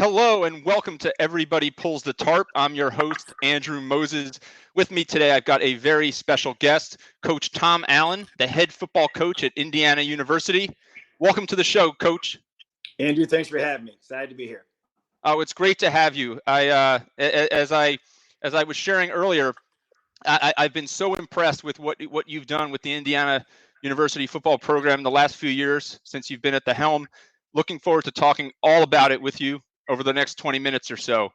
Hello and welcome to Everybody Pulls the Tarp. I'm your host, Andrew Moses. With me today, I've got a very special guest, Coach Tom Allen, the head football coach at Indiana University. Welcome to the show, Coach. Andrew, thanks for having me. Excited to be here. Oh, it's great to have you. As I was sharing earlier, I've been so impressed with what you've done with the Indiana University football program the last few years since you've been at the helm. Looking forward to talking all about it with you over the next 20 minutes or so.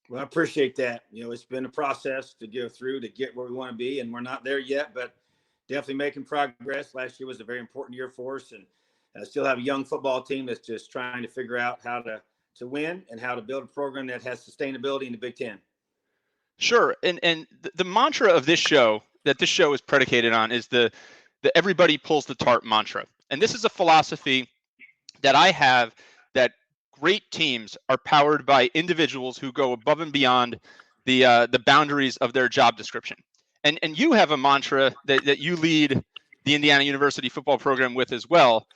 Well, I appreciate that. It's been a process to go through to get where we want to be, and we're not there yet, but definitely making progress. Last year was a very important year for us, and I still have a young football team that's just trying to figure out how to win and how to build a program that has sustainability in the Big Ten. Sure. And the mantra of this show, that this show is predicated on, is the everybody pulls the tarp mantra. And this is a philosophy that I have, that great teams are powered by individuals who go above and beyond the boundaries of their job description. And you have a mantra that you lead the Indiana University football program with as well,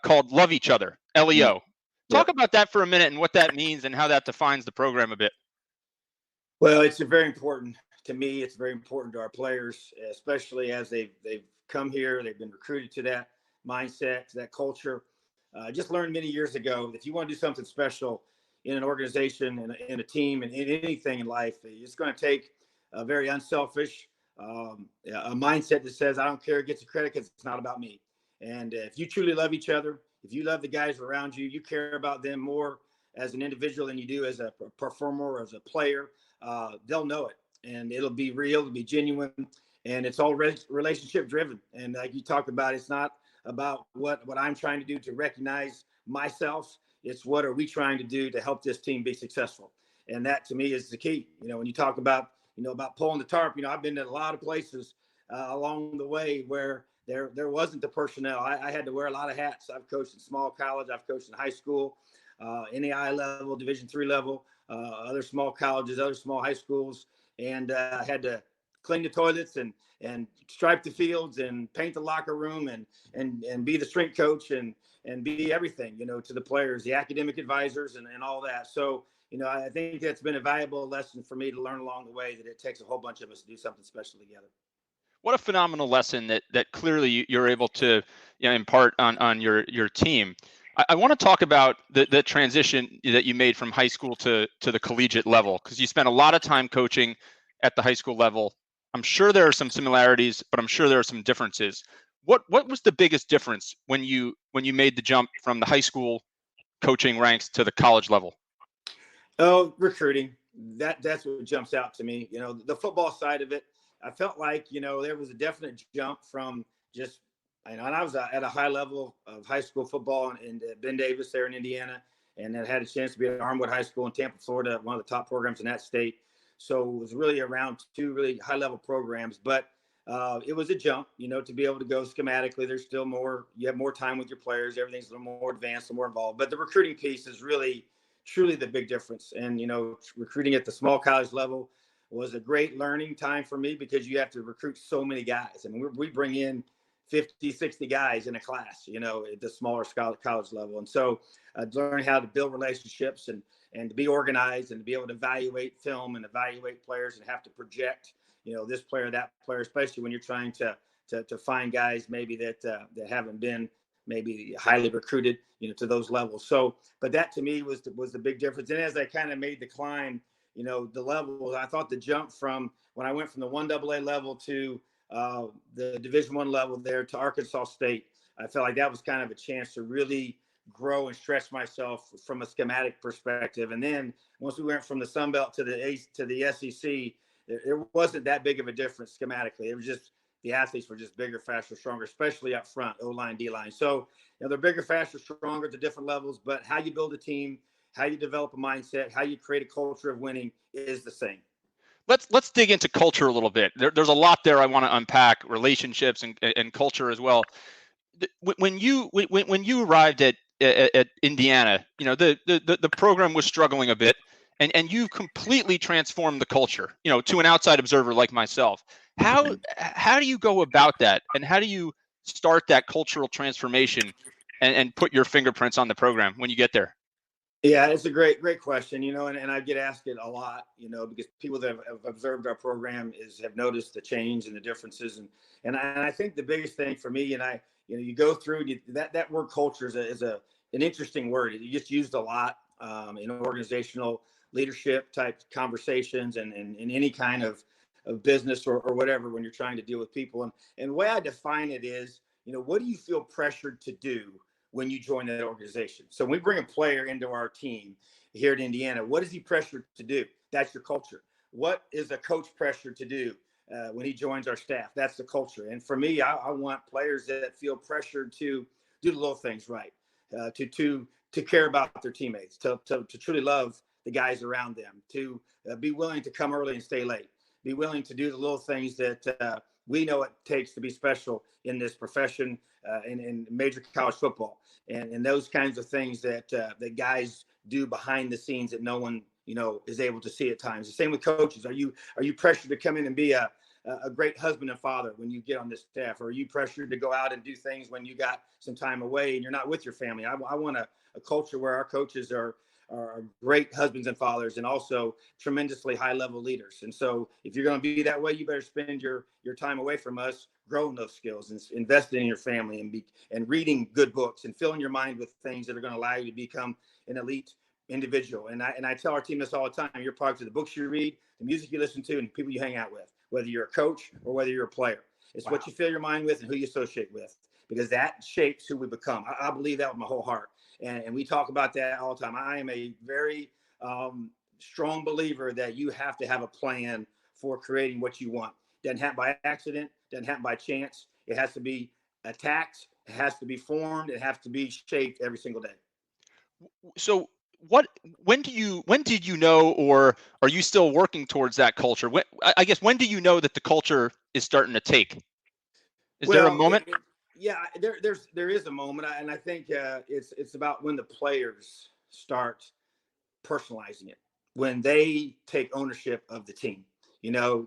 called Love Each Other, LEO. Talk about that for a minute and what that means and how that defines the program a bit. Well, it's very important to me. It's very important to our players, especially as they've come here. They've been recruited to that mindset, to that culture. I just learned many years ago that if you want to do something special in an organization, in a team, and in anything in life, it's going to take a very unselfish a mindset that says, I don't care, get the credit because it's not about me. And if you truly love each other, if you love the guys around you, you care about them more as an individual than you do as a performer or as a player, they'll know it. And it'll be real, it'll be genuine, and it's all relationship driven. And like you talked about, it's not about what I'm trying to do to recognize myself. It's what are we trying to do to help this team be successful. And that to me is the key. When you talk about, about pulling the tarp, I've been to a lot of places along the way where there wasn't the personnel. I had to wear a lot of hats. I've coached in small college. I've coached in high school, NAI level, Division III level, other small colleges, other small high schools. And I had to clean the toilets and stripe the fields and paint the locker room and be the strength coach and be everything, to the players, the academic advisors and all that. So, I think that's been a valuable lesson for me to learn along the way, that it takes a whole bunch of us to do something special together. What a phenomenal lesson that clearly you're able to impart on your team. I want to talk about the transition that you made from high school to the collegiate level, because you spent a lot of time coaching at the high school level. I'm sure there are some similarities, but I'm sure there are some differences. What was the biggest difference when you made the jump from the high school coaching ranks to the college level? Oh, recruiting. That's what jumps out to me. The football side of it, I felt like, there was a definite jump from just, and I was at a high level of high school football in Ben Davis there in Indiana, and then had a chance to be at Armwood High School in Tampa, Florida, one of the top programs in that state. So it was really around two really high level programs, but it was a jump, to be able to go schematically. There's still more, you have more time with your players. Everything's a little more advanced and more involved, but the recruiting piece is really, truly the big difference. And, recruiting at the small college level was a great learning time for me, because you have to recruit so many guys. I mean, we bring in 50, 60 guys in a class, at the smaller college level. And so learn how to build relationships and to be organized and to be able to evaluate film and evaluate players and have to project, this player, that player, especially when you're trying to find guys maybe that haven't been maybe highly recruited, to those levels. So, but that to me was the big difference. And as I kind of made the climb, the levels, I thought the jump from when I went from the 1AA level to the Division I level there to Arkansas State, I felt like that was kind of a chance to really grow and stretch myself from a schematic perspective. And then once we went from the Sun Belt to the SEC, there wasn't that big of a difference schematically. It was just the athletes were just bigger, faster, stronger, especially up front, O-line, D-line. So they're bigger, faster, stronger at the different levels, but how you build a team, how you develop a mindset, how you create a culture of winning is the same. Let's dig into culture a little bit. There's a lot there I want to unpack, relationships and culture as well. When you arrived at Indiana, the program was struggling a bit, and you've completely transformed the culture, to an outside observer like myself. How do you go about that, and how do you start that cultural transformation and put your fingerprints on the program when you get there? Yeah, it's a great question, and I get asked it a lot, because people that have observed our program have noticed the change and the differences. And I think the biggest thing for me, you go through that word culture is an interesting word. It just used a lot in organizational leadership type conversations and in any kind of business or whatever when you're trying to deal with people. And the way I define it is, what do you feel pressured to do when you join that organization? So when we bring a player into our team here at Indiana, what is he pressured to do? That's your culture. What is a coach pressured to do when he joins our staff? That's the culture. And for me, I want players that feel pressured to do the little things right, to care about their teammates, to truly love the guys around them, to be willing to come early and stay late, be willing to do the little things that we know it takes to be special in this profession, in major college football, and those kinds of things that guys do behind the scenes that no one is able to see at times. The same with coaches. Are you pressured to come in and be a great husband and father when you get on this staff? Or are you pressured to go out and do things when you got some time away and you're not with your family? I want a culture where our coaches are great husbands and fathers, and also tremendously high level leaders. And so if you're going to be that way, you better spend your time away from us growing those skills and investing in your family and reading good books and filling your mind with things that are going to allow you to become an elite individual. And I tell our team this all the time: you're product of the books you read, the music you listen to, and people you hang out with, whether you're a coach or whether you're a player. It's Wow. What you fill your mind with and who you associate with, because that shapes who we become. I believe that with my whole heart. And we talk about that all the time. I am a very strong believer that you have to have a plan for creating what you want. Doesn't happen by accident, doesn't happen by chance. It has to be attacked, it has to be formed, it has to be shaped every single day. So when did you know, or are you still working towards that culture? I guess, when do you know that the culture is starting to take? Is there a moment? Yeah, there is a moment, and I think it's about when the players start personalizing it, when they take ownership of the team.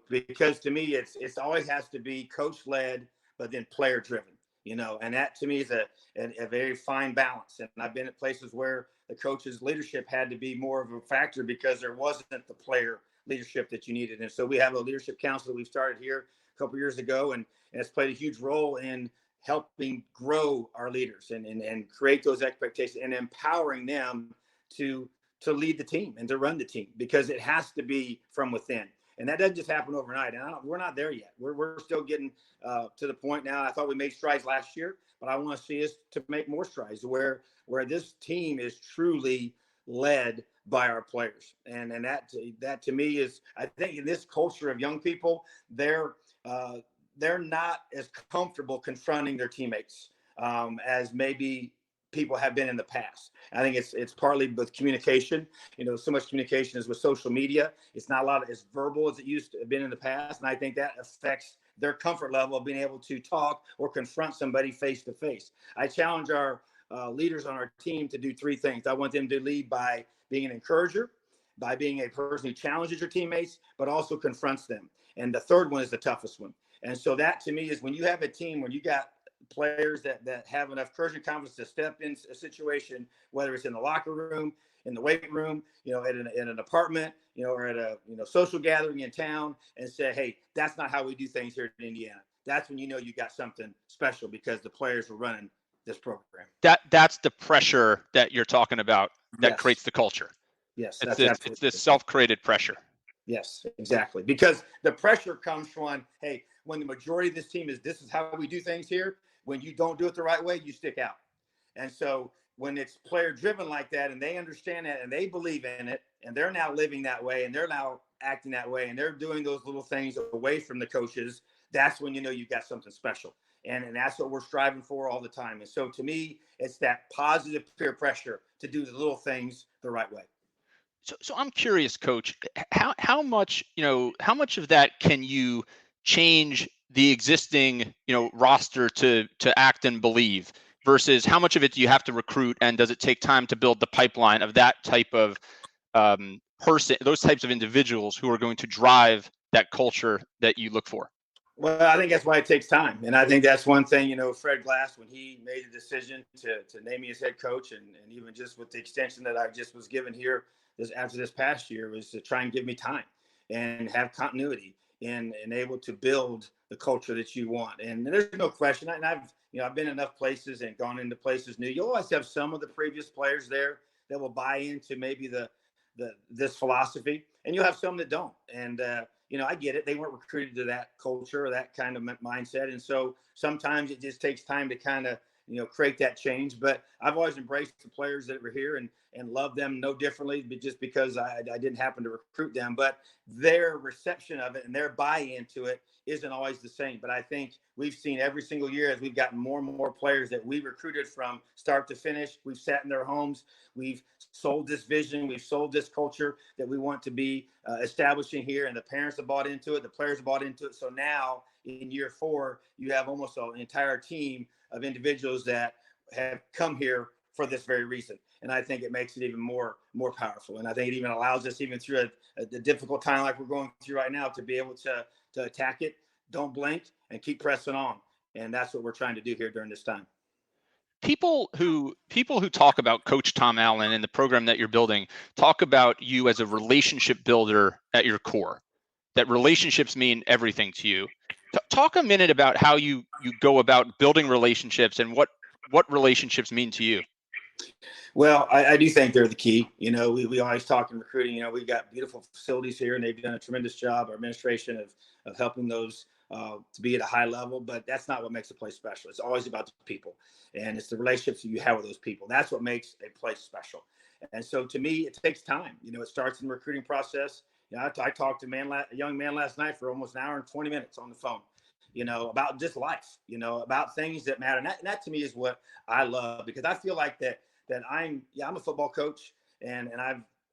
Because to me, it's always has to be coach led, but then player driven. And that to me is a very fine balance. And I've been at places where the coach's leadership had to be more of a factor because there wasn't the player leadership that you needed. And so we have a leadership council that we've started here a couple of years ago, and it's played a huge role in helping grow our leaders and create those expectations and empowering them to lead the team and to run the team, because it has to be from within. And that doesn't just happen overnight. And we're not there yet. We're still getting to the point now. I thought we made strides last year, but I want to see us to make more strides where this team is truly led by our players. And that to me is, I think in this culture of young people, they're not as comfortable confronting their teammates as maybe people have been in the past. I think it's partly with communication. So much communication is with social media. It's not a lot as verbal as it used to have been in the past, and I think that affects their comfort level of being able to talk or confront somebody face to face. I challenge our leaders on our team to do three things. I want them to lead by being an encourager, by being a person who challenges your teammates, but also confronts them. And the third one is the toughest one. And so that to me is when you have a team where you got players that have enough courage and confidence to step in a situation, whether it's in the locker room, in the weight room, in an apartment, or at a social gathering in town, and say, hey, that's not how we do things here in Indiana. That's when you got something special, because the players were running this program. That's the pressure that you're talking about that Yes. creates the culture. Yes, it's this self-created pressure. Yes, exactly. Because the pressure comes from, hey, when the majority of this team this is how we do things here. When you don't do it the right way, you stick out. And so when it's player driven like that, and they understand that and they believe in it, and they're now living that way, and they're now acting that way, and they're doing those little things away from the coaches, that's when you've got something special. And that's what we're striving for all the time. And so to me, it's that positive peer pressure to do the little things the right way. So I'm curious, Coach, how much of that can you change the existing roster to act and believe, versus how much of it do you have to recruit, and does it take time to build the pipeline of that type of person, those types of individuals who are going to drive that culture that you look for? Well, I think that's why it takes time. And I think that's one thing, Fred Glass, when he made the decision to name me as head coach, and even just with the extension that I just was given here after this past year, was to try and give me time and have continuity and able to build the culture that you want. And there's no question. And I've been in enough places and gone into places new. You'll always have some of the previous players there that will buy into maybe this philosophy, and you'll have some that don't. And I get it. They weren't recruited to that culture or that kind of mindset. And so sometimes it just takes time to kind of, create that change. But I've always embraced the players that were here and love them no differently, but just because I didn't happen to recruit them. But their reception of it and their buy-in to it isn't always the same. But I think we've seen every single year as we've gotten more and more players that we recruited from start to finish. We've sat in their homes. We've sold this vision. We've sold this culture that we want to be establishing here. And the parents have bought into it. The players have bought into it. So now in year 4, you have almost an entire team of individuals that have come here for this very reason. And I think it makes it even more powerful. And I think it even allows us, even through a difficult time like we're going through right now, to be able to attack it, don't blink, and keep pressing on. And that's what we're trying to do here during this time. People who talk about Coach Tom Allen and the program that you're building talk about you as a relationship builder at your core. That relationships mean everything to you. Talk a minute about how you go about building relationships and what relationships mean to you. Well, I do think they're the key. We always talk in recruiting. We've got beautiful facilities here, and they've done a tremendous job, our administration, of helping those to be at a high level. But that's not what makes a place special. It's always about the people, and it's the relationships that you have with those people. That's what makes a place special. And so, to me, it takes time. It starts in the recruiting process. I talked to a young man last night for almost an hour and 20 minutes on the phone. About just life. About things that matter. And that to me is what I love, because I feel like that I'm a football coach, and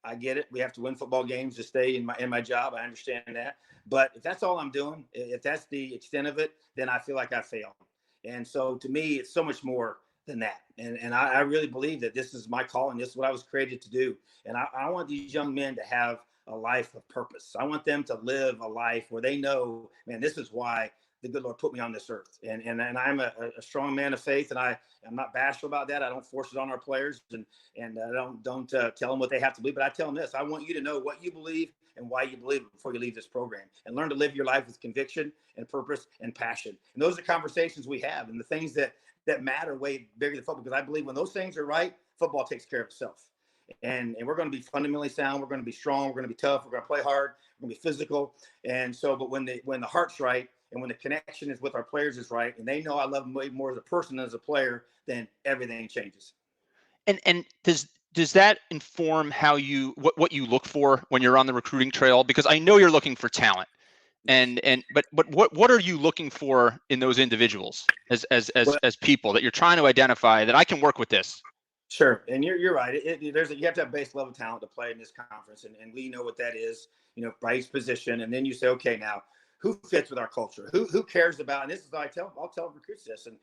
I get it. We have to win football games to stay in my job. I understand that. But if that's all I'm doing, if that's the extent of it, then I feel like I failed. And so to me, it's so much more than that. And I really believe that this is my calling. This is what I was created to do. And I want these young men to have a life of purpose. I want them to live a life where they know, man, this is why the good Lord put me on this earth. And I'm a strong man of faith, and I'm not bashful about that. I don't force it on our players, and I don't tell them what they have to believe, but I tell them this: I want you to know what you believe and why you believe it before you leave this program, and learn to live your life with conviction and purpose and passion. And those are conversations we have, and the things that matter way bigger than football, because I believe when those things are right, football takes care of itself. And we're going to be fundamentally sound. We're going to be strong. We're going to be tough. We're going to play hard. We're going to be physical. And so, but when the heart's right, and when the connection is with our players is right, and they know I love them way more as a person than as a player, then everything changes. And does that inform how what you look for when you're on the recruiting trail? Because I know you're looking for talent. But what are you looking for in those individuals as people that you're trying to identify that I can work with this? Sure, and you're right. You have to have base level talent to play in this conference, and we know what that is. By each position, and then you say, okay, now who fits with our culture? Who cares about? And this is what I'll tell recruits this, and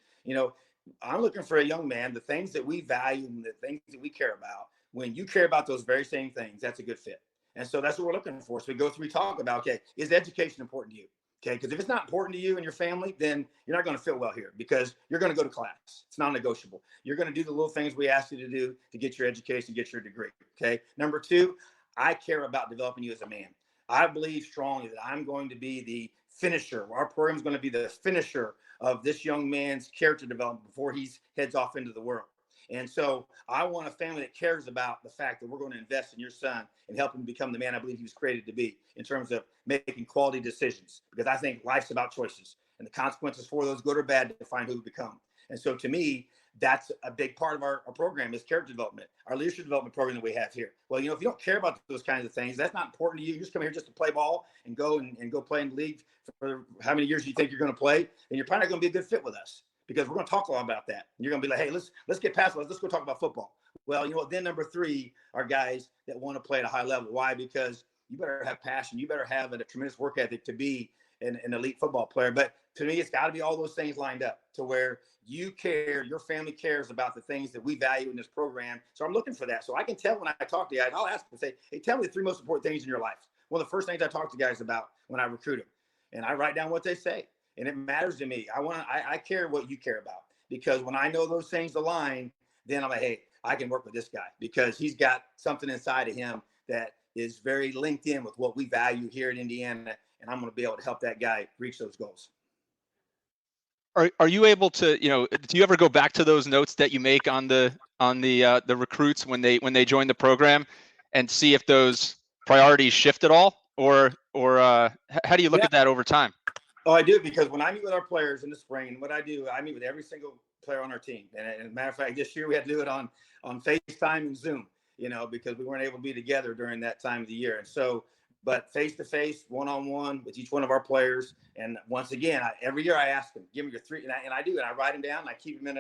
I'm looking for a young man. The things that we value and the things that we care about. When you care about those very same things, that's a good fit. And so that's what we're looking for. So we talk about, okay, is education important to you? Okay, because if it's not important to you and your family, then you're not going to fit well here, because you're going to go to class. It's non-negotiable. You're going to do the little things we ask you to do to get your education, get your degree. Okay. Number 2, I care about developing you as a man. I believe strongly that I'm going to be the finisher. Our program is going to be the finisher of this young man's character development before he heads off into the world. And so I want a family that cares about the fact that we're going to invest in your son and help him become the man I believe he was created to be, in terms of making quality decisions, because I think life's about choices, and the consequences for those, good or bad, define who we become. And so to me, that's a big part of our program, is character development, our leadership development program that we have here. Well, if you don't care about those kinds of things, that's not important to you. You just come here just to play ball and go play in the league for how many years you think you're going to play, then you're probably not going to be a good fit with us, because we're going to talk a lot about that. And you're going to be like, hey, let's get past this. Let's go talk about football. Well, then number 3 are guys that want to play at a high level. Why? Because you better have passion. You better have a tremendous work ethic to be an elite football player. But to me, it's got to be all those things lined up to where you care, your family cares about the things that we value in this program. So I'm looking for that. So I can tell when I talk to guys, I'll ask them, say, hey, tell me the 3 most important things in your life. One of the first things I talk to guys about when I recruit them. And I write down what they say. and it matters to me. I care what you care about, because when I know those things align, then I'm like, hey, I can work with this guy because he's got something inside of him that is very linked in with what we value here in Indiana, and I'm going to be able to help that guy reach those goals. Are you able to, do you ever go back to those notes that you make on the recruits when they join the program and see if those priorities shift at all, or how do you look at that over time? Oh, I do, because when I meet with our players in the spring, and what I do, I meet with every single player on our team. And as a matter of fact, this year we had to do it on FaceTime and Zoom, because we weren't able to be together during that time of the year. And so, but face to face, one on one with each one of our players. And once again, every year I ask them, give me your three, and I do, and I write them down, and I keep them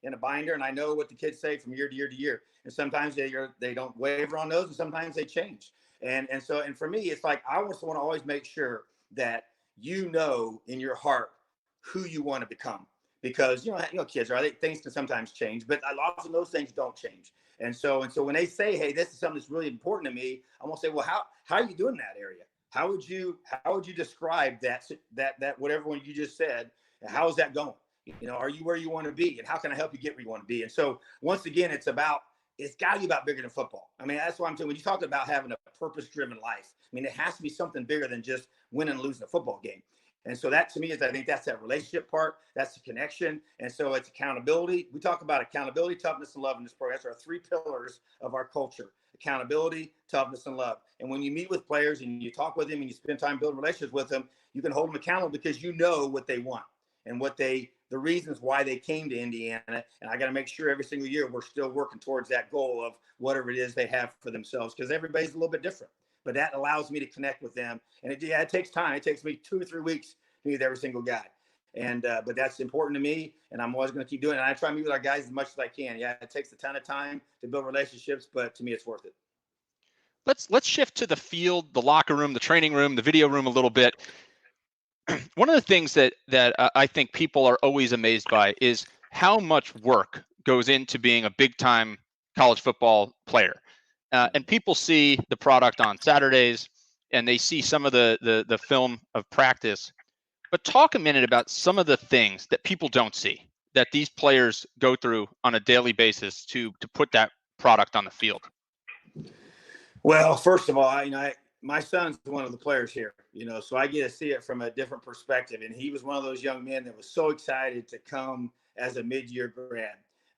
in a binder, and I know what the kids say from year to year to year. And sometimes they don't waver on those, and sometimes they change. And for me, it's like I want to always make sure that in your heart who you want to become, because kids things can sometimes change, but a lot of those things don't change. And so when they say, hey, this is something that's really important to me, I'm gonna say, well, how are you doing in that area? How would you describe that whatever one you just said? How is that going? Are you where you want to be, and how can I help you get where you want to be? And so once again, it's got to be about bigger than football. I mean, that's why I'm saying, when you talk about having a purpose-driven life, I mean, it has to be something bigger than just winning and losing a football game. And so that, to me, I think that's that relationship part. That's the connection. And so it's accountability. We talk about accountability, toughness, and love in this program. That's our three pillars of our culture: accountability, toughness, and love. And when you meet with players and you talk with them and you spend time building relationships with them, you can hold them accountable because you know what they want and the reasons why they came to Indiana. And I got to make sure every single year we're still working towards that goal of whatever it is they have for themselves, because everybody's a little bit different. But that allows me to connect with them. And it takes time. It takes me 2 or 3 weeks to meet with every single guy. And but that's important to me, and I'm always going to keep doing it. And I try to meet with our guys as much as I can. Yeah, it takes a ton of time to build relationships, but to me, it's worth it. Let's shift to the field, the locker room, the training room, the video room a little bit. One of the things that I think people are always amazed by is how much work goes into being a big-time college football player. And people see the product on Saturdays, and they see some of the film of practice. But talk a minute about some of the things that people don't see that these players go through on a daily basis to put that product on the field. Well, first of all, my son's one of the players here, so I get to see it from a different perspective. And he was one of those young men that was so excited to come as a mid-year grad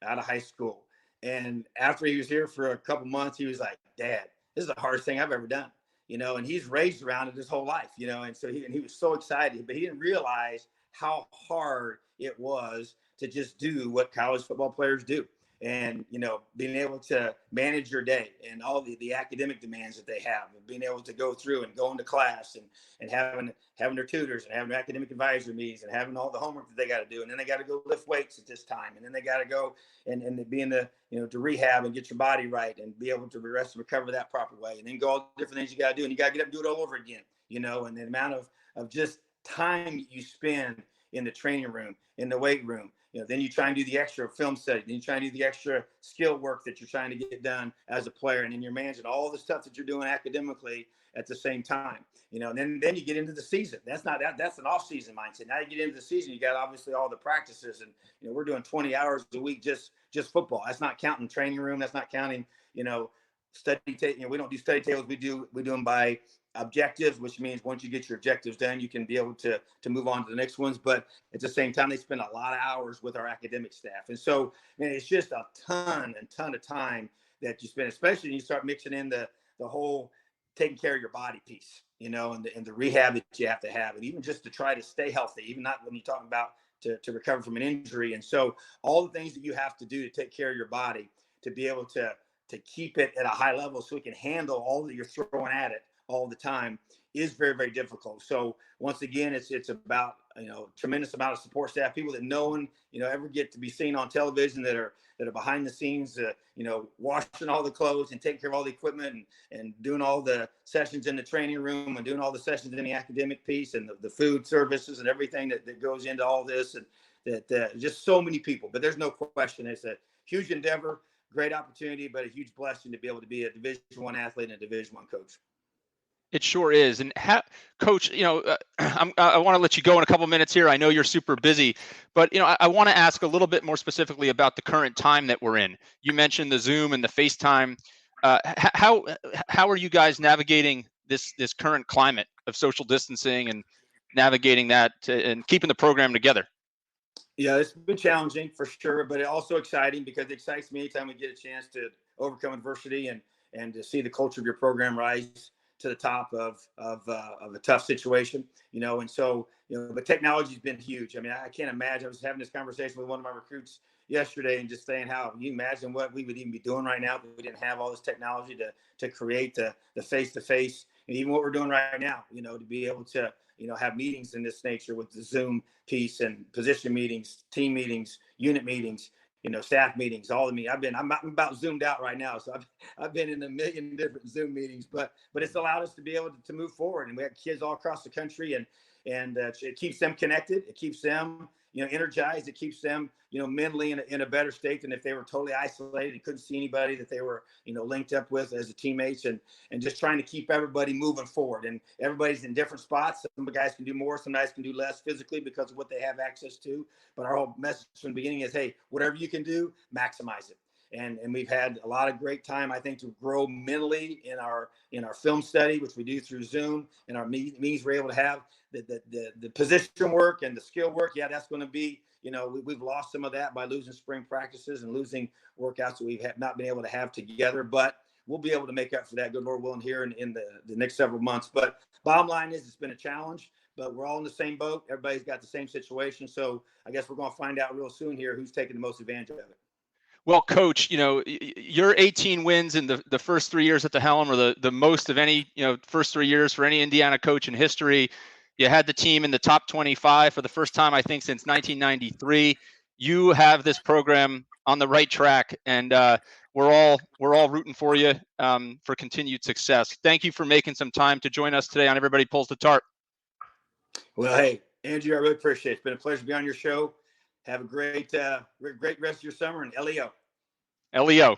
out of high school. And after he was here for a couple months, he was like, Dad, this is the hardest thing I've ever done, and he's raised around it his whole life, and so he was so excited, but he didn't realize how hard it was to just do what college football players do. And being able to manage your day and all the academic demands that they have, and being able to go through and go into class and having their tutors and having their academic advisor meetings and having all the homework that they got to do, and then they got to go lift weights at this time, and then they got to go and be in the to rehab and get your body right and be able to rest and recover that proper way, and then go all the different things you got to do, and you got to get up and do it all over again, and the amount of just time you spend in the training room, in the weight room. Then you try and do the extra film study. Then you try and do the extra skill work that you're trying to get done as a player. And then you're managing all the stuff that you're doing academically at the same time. And then you get into the season. That's an off-season mindset. Now you get into the season, you got obviously all the practices. And, we're doing 20 hours a week just football. That's not counting training room. That's not counting, study. We don't do study tables. We do them by objectives, which means once you get your objectives done, you can be able to move on to the next ones. But at the same time, they spend a lot of hours with our academic staff. And so, it's just a ton of time that you spend, especially when you start mixing in the whole taking care of your body piece, and the rehab that you have to have, and even just to try to stay healthy, even not when you're talking about to recover from an injury. And so all the things that you have to do to take care of your body, to be able to keep it at a high level so it can handle all that you're throwing at it all the time, is very, very difficult. So once again, it's about, tremendous amount of support staff, people that no one, ever get to be seen on television, that are behind the scenes, washing all the clothes and taking care of all the equipment and doing all the sessions in the training room and doing all the sessions in the academic piece and the food services and everything that goes into all this. And that just so many people, but there's no question. It's a huge endeavor, great opportunity, but a huge blessing to be able to be a Division I athlete and a Division I coach. It sure is. And Coach, I want to let you go in a couple minutes here. I know you're super busy, but I want to ask a little bit more specifically about the current time that we're in. You mentioned the Zoom and the FaceTime. How are you guys navigating this current climate of social distancing and navigating that and keeping the program together? Yeah, it's been challenging for sure, but it also exciting because it excites me anytime we get a chance to overcome adversity and to see the culture of your program rise to the top of a tough situation. And so but technology's been huge. I mean, I can't imagine. I was having this conversation with one of my recruits yesterday and just saying how you imagine what we would even be doing right now if we didn't have all this technology to create the face to face, and even what we're doing right now. To be able to have meetings in this nature with the Zoom piece and position meetings, team meetings, unit meetings, staff meetings, all of me. I'm about zoomed out right now. So I've been in a million different Zoom meetings, but it's allowed us to be able to move forward. And we have kids all across the country, and it keeps them connected. It keeps them, energized. It keeps them, mentally in a better state than if they were totally isolated and couldn't see anybody that they were, linked up with as a teammates, and just trying to keep everybody moving forward. And everybody's in different spots. Some guys can do more, some guys can do less physically because of what they have access to. But our whole message from the beginning is, hey, whatever you can do, maximize it. And we've had a lot of great time, I think, to grow mentally in our film study, which we do through Zoom, and our meetings we're able to have. The position work and the skill work, yeah, that's going to be, we've lost some of that by losing spring practices and losing workouts that we've not been able to have together, but we'll be able to make up for that, good Lord willing, here in the next several months. But bottom line is, it's been a challenge, but we're all in the same boat. Everybody's got the same situation. So I guess we're going to find out real soon here who's taking the most advantage of it. Well, Coach, your 18 wins in the first 3 years at the helm are the most of any, first 3 years for any Indiana coach in history. You had the team in the top 25 for the first time, I think, since 1993. You have this program on the right track, and we're all rooting for you for continued success. Thank you for making some time to join us today on Everybody Pulls the Tarp. Well, hey, Andrew, I really appreciate it. It's been a pleasure to be on your show. Have a great rest of your summer, and LEO. LEO.